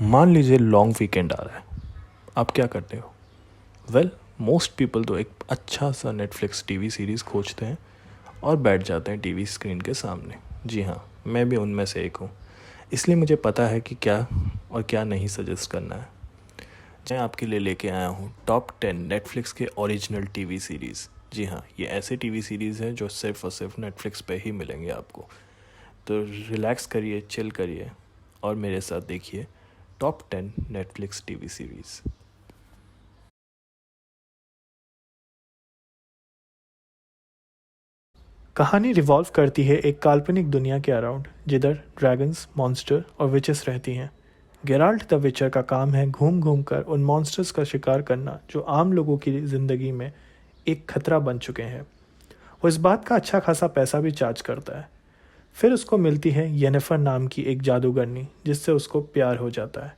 मान लीजिए long weekend आ रहा है, आप क्या करते हो? वेल, मोस्ट पीपल तो एक अच्छा सा नेटफ्लिक्स टीवी सीरीज़ खोजते हैं और बैठ जाते हैं टीवी स्क्रीन के सामने। जी हाँ, मैं भी उनमें से एक हूँ। इसलिए मुझे पता है कि क्या और क्या नहीं सजेस्ट करना है। मैं आपके लिए लेके आया हूँ टॉप 10 नेटफ्लिक्स के ओरिजिनल टीवी सीरीज़। जी हाँ, ये ऐसे टीवी सीरीज़ हैं जो सिर्फ़ और सिर्फ नेटफ्लिक्स पे ही मिलेंगे आपको। तो रिलैक्स करिए, चिल करिए और मेरे साथ देखिए टॉप 10 नेटफ्लिक्स टीवी सीरीज़। कहानी रिवॉल्व करती है एक काल्पनिक दुनिया के अराउंड जिधर ड्रैगन्स, मॉन्स्टर और विचेस रहती हैं। गेराल्ट द विचर का काम है घूम घूम कर उन मॉन्स्टर्स का शिकार करना जो आम लोगों की ज़िंदगी में एक खतरा बन चुके हैं। वो इस बात का अच्छा खासा पैसा भी चार्ज करता है। फिर उसको मिलती है येनिफर नाम की एक जादूगरनी जिससे उसको प्यार हो जाता है,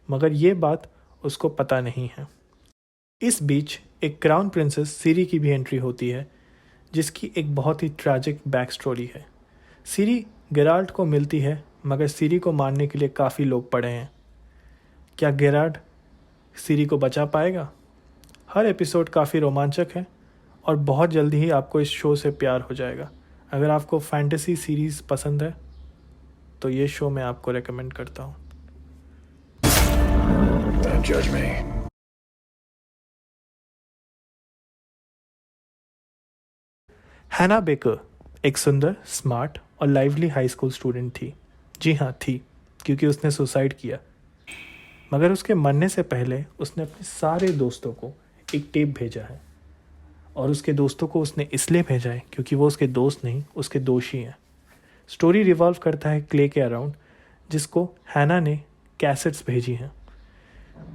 मगर ये बात उसको पता नहीं है। इस बीच एक क्राउन प्रिंसेस सीरी की भी एंट्री होती है जिसकी एक बहुत ही ट्रैजिक बैक स्टोरी है। सीरी गेराल्ट को मिलती है मगर सीरी को मारने के लिए काफ़ी लोग पड़े हैं। क्या गेराल्ट सीरी को बचा पाएगा? हर एपिसोड काफ़ी रोमांचक है और बहुत जल्दी ही आपको इस शो से प्यार हो जाएगा। अगर आपको फैंटेसी सीरीज़ पसंद है तो ये शो मैं आपको रेकमेंड करता हूँ। Don't judge me. हैना बेकर एक सुंदर, स्मार्ट और लाइवली हाई स्कूल स्टूडेंट थी। जी हाँ, थी, क्योंकि उसने सुसाइड किया। मगर उसके मरने से पहले उसने अपने सारे दोस्तों को एक टेप भेजा है, और उसके दोस्तों को उसने इसलिए भेजा है क्योंकि वो उसके दोस्त नहीं, उसके दोषी हैं। स्टोरी रिवॉल्व करता है क्ले के अराउंड, जिसको हैना ने कैसेट्स भेजी हैं,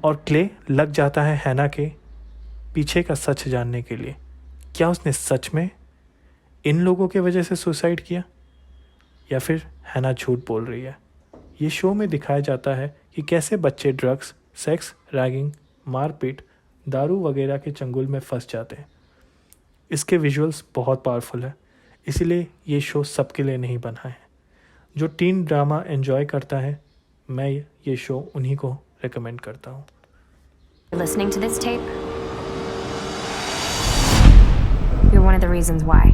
और क्ले लग जाता है हैना के पीछे का सच जानने के लिए। क्या उसने सच में इन लोगों के वजह से सुसाइड किया, या फिर हैना झूठ बोल रही है? ये शो में दिखाया जाता है कि कैसे बच्चे ड्रग्स, सेक्स, रैगिंग, मारपीट, दारू वगैरह के चंगुल में फंस जाते हैं। इसके विजुअल्स बहुत पावरफुल है, इसीलिए ये शो सबके लिए नहीं बना है। जो टीन ड्रामा एंजॉय करता है, मैं ये शो उन्हीं को रेकमेंड करता हूँ। Listening to this tape? You're one of the reasons why.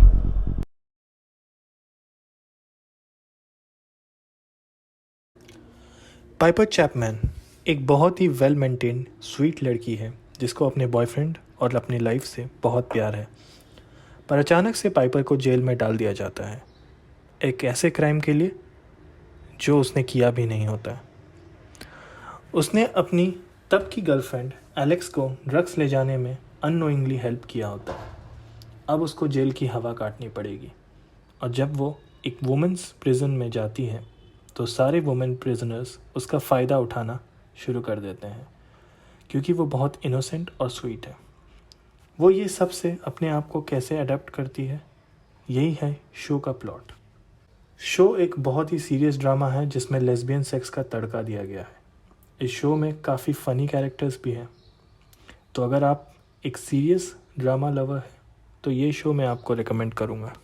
Piper Chapman एक बहुत ही वेल मेंटेन्ड स्वीट लड़की है जिसको अपने बॉयफ्रेंड और अपनी लाइफ से बहुत प्यार है, पर अचानक से पाइपर को जेल में डाल दिया जाता है, एक ऐसे क्राइम के लिए जो उसने किया भी नहीं होता। उसने अपनी तब की गर्लफ्रेंड एलेक्स को ड्रग्स ले जाने में अननोइंगली हेल्प किया होता है। अब उसको जेल की हवा काटनी पड़ेगी, और जब वो एक वुमेंस प्रिजन में जाती है तो सारे वुमेन प्रिजनर्स उसका फ़ायदा उठाना शुरू कर देते हैं, क्योंकि वो बहुत इनोसेंट और स्वीट है। वो ये सब से अपने आप को कैसे अडेप्ट करती है, यही है शो का प्लॉट। शो एक बहुत ही सीरियस ड्रामा है जिसमें लेस्बियन सेक्स का तड़का दिया गया है। इस शो में काफ़ी फ़नी कैरेक्टर्स भी हैं, तो अगर आप एक सीरियस ड्रामा लवर है तो ये शो मैं आपको रिकमेंड करूँगा।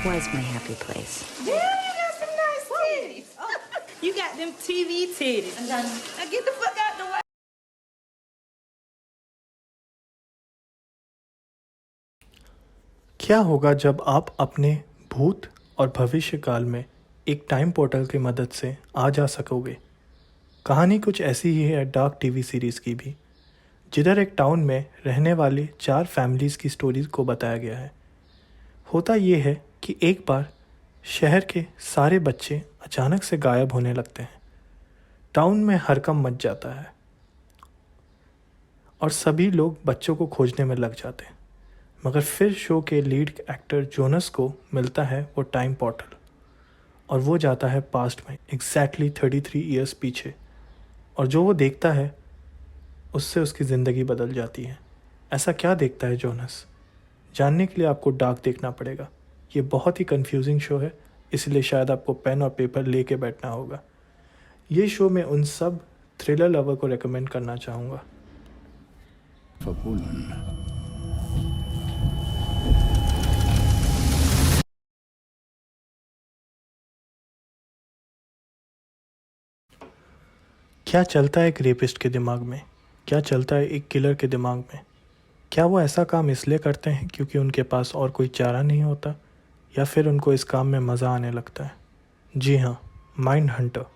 Was my happy place. Yeah, you got some nice titties. You got them TV titties. I'm done. Now get the fuck out the way. क्या होगा जब आप अपने भूत और भविष्य काल में एक टाइम पोर्टल की मदद से आ जा सकोगे? कहानी कुछ ऐसी ही है डार्क टीवी सीरीज़ की भी, जिधर एक टाउन में रहने वाले 4 फैमिलीज़ की स्टोरीज को बताया गया है। होता ये है कि एक बार शहर के सारे बच्चे अचानक से गायब होने लगते हैं। टाउन में हड़कंप मच जाता है और सभी लोग बच्चों को खोजने में लग जाते हैं। मगर फिर शो के लीड एक्टर जोनस को मिलता है वो टाइम पोर्टल, और वो जाता है पास्ट में एग्जैक्टली 33 ईयर्स पीछे, और जो वो देखता है उससे उसकी ज़िंदगी बदल जाती है। ऐसा क्या देखता है जोनस? जानने के लिए आपको डार्क देखना पड़ेगा। ये बहुत ही कंफ्यूजिंग शो है, इसलिए शायद आपको पेन और पेपर लेके बैठना होगा। ये शो मैं उन सब थ्रिलर लवर को रेकमेंड करना चाहूँगा। Verbunden. क्या चलता है एक रेपिस्ट के दिमाग में? क्या चलता है एक किलर के दिमाग में? क्या वो ऐसा काम इसलिए करते हैं क्योंकि उनके पास और कोई चारा नहीं होता, या फिर उनको इस काम में मज़ा आने लगता है? जी हाँ, माइंड हंटर।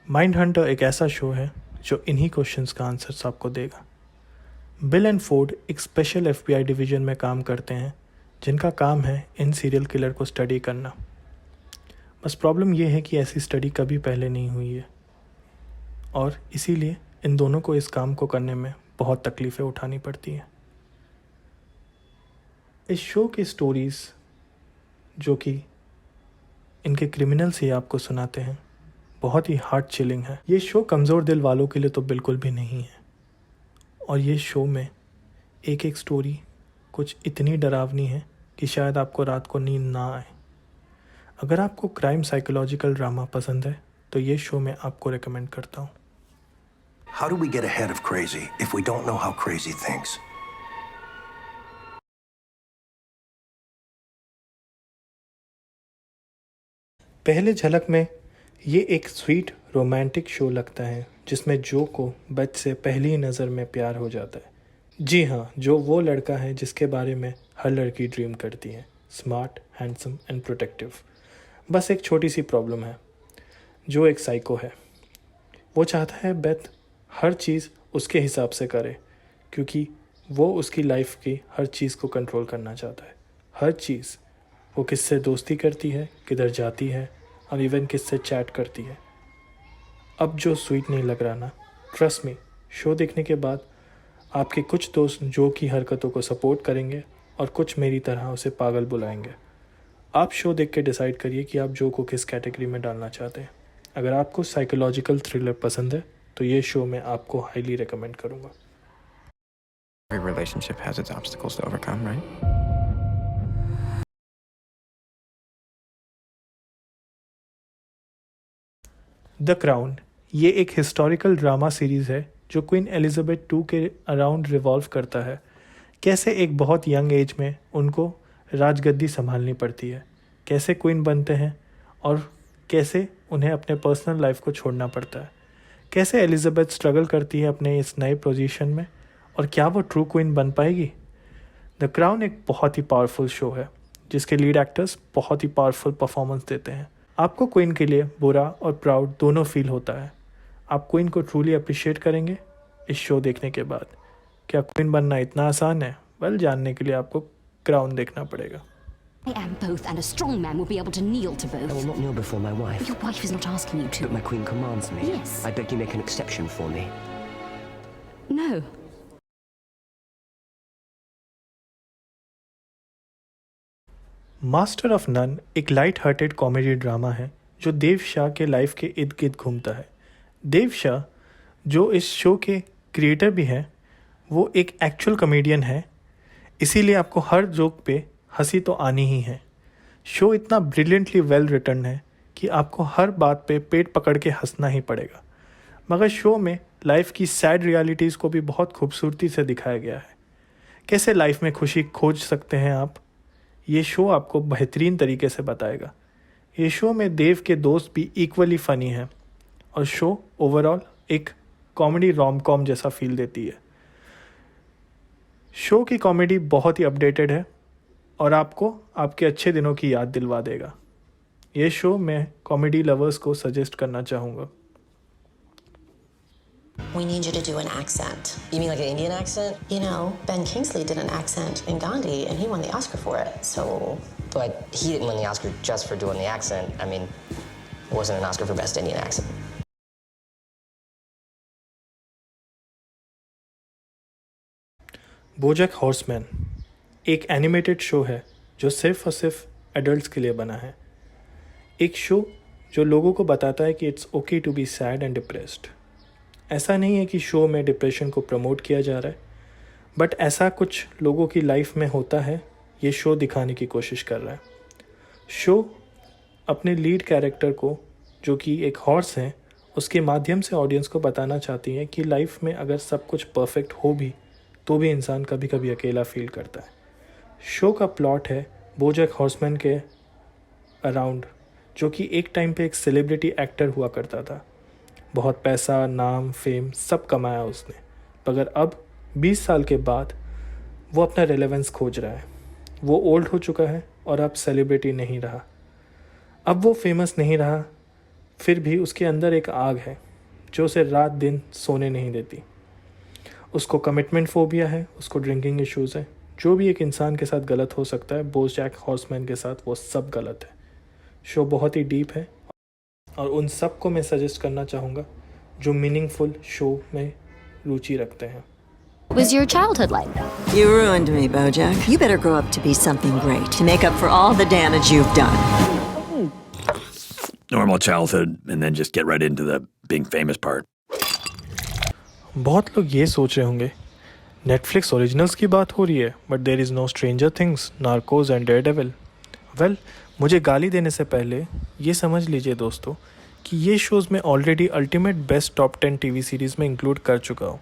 माइंड हंटर एक ऐसा शो है जो इन्हीं क्वेश्चंस का आंसर आपको देगा। बिल एंड फोर्ड एक स्पेशल FBI डिवीज़न में काम करते हैं जिनका काम है इन सीरियल किलर को स्टडी करना। बस प्रॉब्लम ये है कि ऐसी स्टडी कभी पहले नहीं हुई है और इसीलिए इन दोनों को इस काम को करने में बहुत तकलीफ़ें उठानी पड़ती हैं। इस शो की स्टोरीज़ जो कि इनके क्रिमिनल्स ही आपको सुनाते हैं बहुत ही हार्ट चिलिंग है। ये शो कमज़ोर दिल वालों के लिए तो बिल्कुल भी नहीं है और ये शो में एक एक स्टोरी कुछ इतनी डरावनी है कि शायद आपको रात को नींद ना आए। अगर आपको क्राइम साइकोलॉजिकल ड्रामा पसंद है तो ये शो मैं आपको रेकमेंड करता हूँ। How do we get ahead of crazy if we don't know how crazy thinks? पहले झलक में ये एक स्वीट रोमांटिक शो लगता है जिसमें जो को बच से पहली नज़र में प्यार हो जाता है। जी हाँ, जो वो लड़का है जिसके बारे में हर लड़की ड्रीम करती है, स्मार्ट, हैंडसम एंड प्रोटेक्टिव। बस एक छोटी सी प्रॉब्लम है, जो एक साइको है। वो चाहता है बेथ हर चीज़ उसके हिसाब से करे क्योंकि वो उसकी लाइफ की हर चीज़ को कंट्रोल करना चाहता है। हर चीज़, वो किससे दोस्ती करती है, किधर जाती है और इवन किससे चैट करती है। अब जो स्वीट नहीं लग रहा ना, ट्रस्ट मी, शो देखने के बाद आपके कुछ दोस्त जो की हरकतों को सपोर्ट करेंगे और कुछ मेरी तरह उसे पागल बुलाएंगे। आप शो देख के डिसाइड करिए कि आप जो को किस कैटेगरी में डालना चाहते हैं। अगर आपको साइकोलॉजिकल थ्रिलर पसंद है तो ये शो मैं आपको हाईली रेकमेंड करूँगा। Every relationship has its obstacles to overcome, right? The crown ये एक हिस्टोरिकल ड्रामा सीरीज़ है जो क्वीन एलिजाबेथ II के अराउंड रिवॉल्व करता है। कैसे एक बहुत यंग एज में उनको राजगद्दी संभालनी पड़ती है, कैसे क्वीन बनते हैं और कैसे उन्हें अपने पर्सनल लाइफ को छोड़ना पड़ता है, कैसे एलिजाबेथ स्ट्रगल करती है अपने इस नए पोजीशन में और क्या वो ट्रू क्वीन बन पाएगी। द क्राउन एक बहुत ही पावरफुल शो है जिसके लीड एक्टर्स बहुत ही पावरफुल परफॉर्मेंस देते हैं। आपको क्वीन के लिए बुरा और प्राउड दोनों फील होता है। आप क्वीन को ट्रूली अप्रिशिएट करेंगे इस शो देखने के बाद। क्या क्वीन बनना इतना आसान है? वेल, जानने के लिए आपको क्राउन देखना पड़ेगा। I am both, and a strong man will be able to kneel to both. I will not kneel before my wife. Your wife is not asking you to. But my queen commands me. Yes. I beg you make an exception for me. No. Master of none एक light hearted comedy drama है जो देव शाह के life के इर्द गिर्द घूमता है। देव शाह जो इस शो के क्रिएटर भी हैं, वो एक एक्चुअल कॉमेडियन है, इसीलिए आपको हर जोक पे हंसी तो आनी ही है। शो इतना ब्रिलियंटली वेल रिटर्न है कि आपको हर बात पे पेट पकड़ के हंसना ही पड़ेगा। मगर शो में लाइफ की सैड रियलिटीज़ को भी बहुत खूबसूरती से दिखाया गया है। कैसे लाइफ में खुशी खोज सकते हैं आप, ये शो आपको बेहतरीन तरीके से बताएगा। ये शो में देव के दोस्त भी इक्वली फ़नी हैं और शो ओवरऑल एक कॉमेडी रोम कॉम जैसा फील देती है। शो की कॉमेडी बहुत ही अपडेटेड है और आपको आपके अच्छे दिनों की याद दिलवा देगा। ये शो मैं कॉमेडी लवर्स को सजेस्ट करना चाहूँगा। We need you to do an accent. You mean like an Indian accent? You know, Ben Kingsley did an accent in Gandhi and he won the Oscar for it, so... But he didn't win the Oscar just for doing the accent. I mean, it wasn't an Oscar for Best Indian Accent. BoJack horseman एक animated show है जो सिर्फ और सिर्फ adults के लिए बना है। एक शो जो लोगों को बताता है कि it's okay to be sad and depressed. ऐसा नहीं है कि शो में डिप्रेशन को प्रमोट किया जा रहा है, बट ऐसा कुछ लोगों की लाइफ में होता है, ये शो दिखाने की कोशिश कर रहा है। शो अपने लीड कैरेक्टर को, जो कि एक हॉर्स है, उसके माध्यम से ऑडियंस को बताना चाहती है कि लाइफ में अगर सब कुछ परफेक्ट हो भी तो भी इंसान कभी कभी अकेला फील करता है। शो का प्लॉट है बोजैक हॉर्समैन के अराउंड, जो कि एक टाइम पे एक सेलिब्रिटी एक्टर हुआ करता था। बहुत पैसा, नाम, फेम सब कमाया उसने, मगर अब 20 साल के बाद वो अपना रेलेवेंस खोज रहा है। वो ओल्ड हो चुका है और अब सेलिब्रिटी नहीं रहा, अब वो फेमस नहीं रहा, फिर भी उसके अंदर एक आग है जो उसे रात दिन सोने नहीं देती। उसको कमिटमेंट फोबिया है, उसको ड्रिंकिंग इश्यूज़ है। जो भी एक इंसान के साथ गलत हो सकता है, बोजैक हॉर्समैन के साथ वो सब गलत है। शो बहुत ही डीप है और उन सब को मैं सजेस्ट करना चाहूँगा जो मीनिंगफुल शो में रुचि रखते हैं। Was your childhood like? You ruined me, Bojack. You better grow up to be something great to make up for all the damage you've done. Normal childhood, and then just get right into the being famous part. बहुत लोग ये सोच रहे होंगे Netflix originals की बात हो रही है, but there is no Stranger Things, Narcos and Daredevil. Well, मुझे गाली देने से पहले ये समझ लीजिए दोस्तों कि ये शोज़ मैं already ultimate best top 10 TV series में इंक्लूड कर चुका हूँ,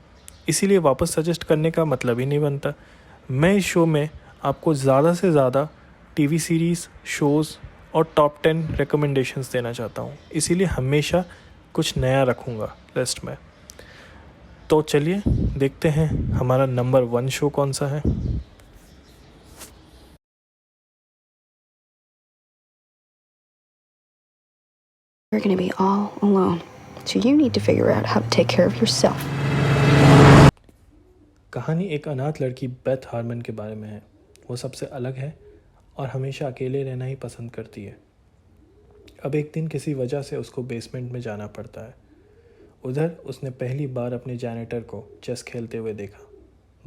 इसीलिए वापस सजेस्ट करने का मतलब ही नहीं बनता। मैं इस शो में आपको ज़्यादा से ज़्यादा टीवी सीरीज़, शोज़ और टॉप 10 रिकमेंडेशंस देना चाहता हूँ, इसीलिए हमेशा कुछ नया रखूँगा लिस्ट में। तो चलिए देखते हैं हमारा नंबर 1 शो कौन सा है। You're going to be all alone, so you need to figure out how to take care of yourself. कहानी एक अनाथ लड़की बेथ हार्मन के बारे में है। वो सबसे अलग है और हमेशा अकेले रहना ही पसंद करती है। अब एक दिन किसी वजह से उसको बेसमेंट में जाना पड़ता है। उधर उसने पहली बार अपने जैनेटर को चेस खेलते हुए देखा।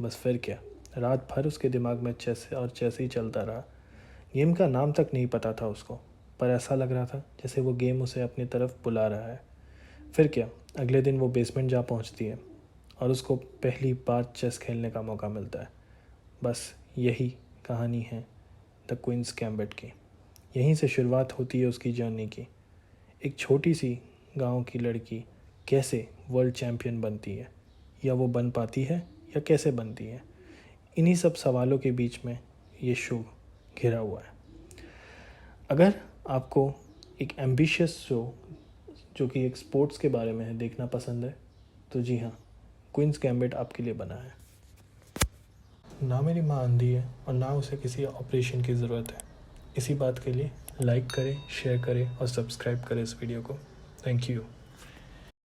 बस फिर क्या, रात भर उसके दिमाग में चेस और चेस ही चलता रहा। गेम का नाम तक नहीं पता था उसको, पर ऐसा लग रहा था जैसे वो गेम उसे अपनी तरफ बुला रहा है। फिर क्या, अगले दिन वो बेसमेंट जा पहुंचती है और उसको पहली बार चेस खेलने का मौका मिलता है। बस यही कहानी है द क्वींस गैम्बिट की। यहीं से शुरुआत होती है उसकी जर्नी की। एक छोटी सी गांव की लड़की कैसे वर्ल्ड चैम्पियन बनती है, या वो बन पाती है या कैसे बनती है, इन्हीं सब सवालों के बीच में ये शो घिरा हुआ है। अगर आपको एक एम्बिशियस शो जो कि एक स्पोर्ट्स के बारे में है देखना पसंद है, तो जी हाँ, क्वींस गैम्बिट आपके लिए बना है। ना मेरी माँ अंधी है और ना उसे किसी ऑपरेशन की ज़रूरत है। इसी बात के लिए लाइक करें, शेयर करें और सब्सक्राइब करें इस वीडियो को। Thank you.